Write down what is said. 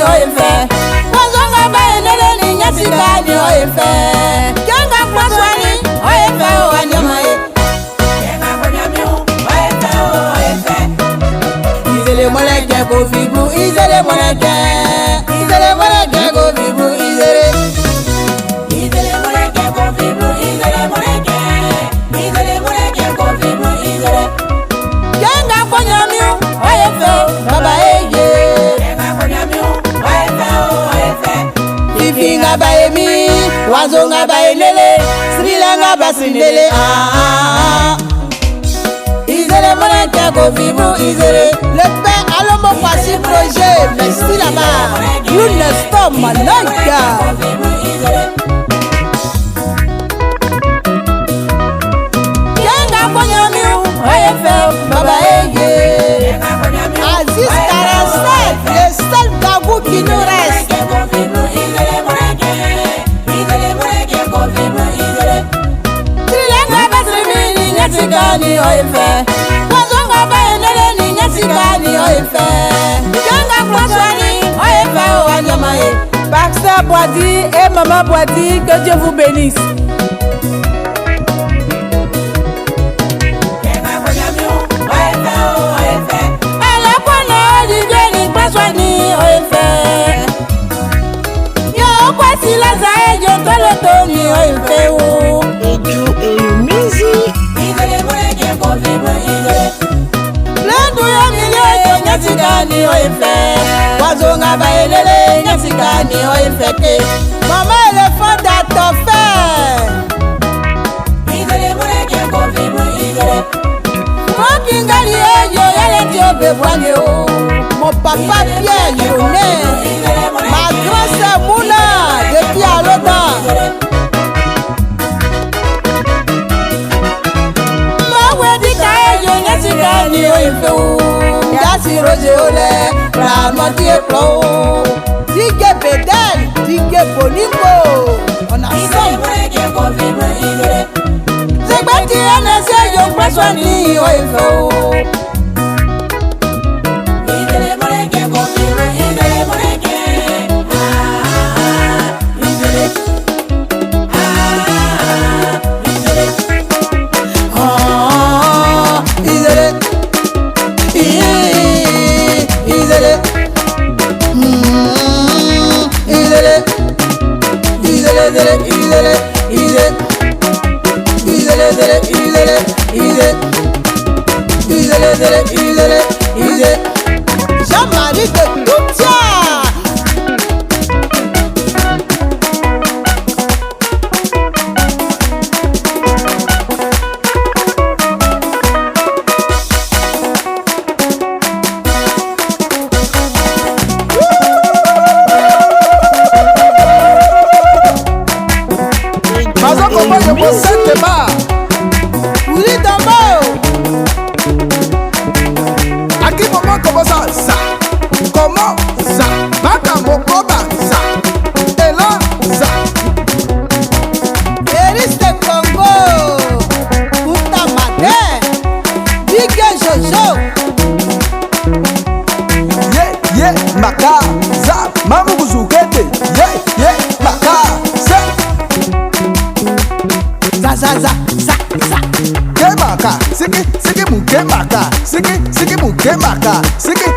oefe wazonga baenele ni nyasikani oefe kenga kwaswani oefe wanyamae kenga kwanyamiu oefe oefe izele moleke kofibu izele moleke kofibu izele moleke kofibu izele moleke kofibu izele kenga kwanyamiu oefe baba eye Fifinga baemi, wazonga baenele, srilanga basindele. Izele moneke kofibu izele. Le père Alomo Kwasi projet, merci là-bas. Younestor Mananga. Kenga konyamiu, oyefe, baba eye. Aziz 47, le seul tabou qui nous reste. Nyasikani oefe wazonga baenele ni nyasikani oefe kenga kwaswani oefe wanyamae Baxter Boadi et Maman Boadi, que Dieu vous bénisse. Nyasikani oefe wazonga baelele nyasikani oefe ke mama éléphant d'atofe izele moleke kofibu izele mokingali eyo yale diobe bwange o mon papa Pierre Lyonnais ma grande sœur Mouna depuis à longtemps mawedika eyo nyasikani oefe o Yasi Roger Ole, Ramati Eklo, Dige Bedel, Dige Bolingo, on a ensemble. Zegbati NSA, yo kwaswani oefo. Jean-Marie de Toutia. Siki muke maka, siki muke maka, siki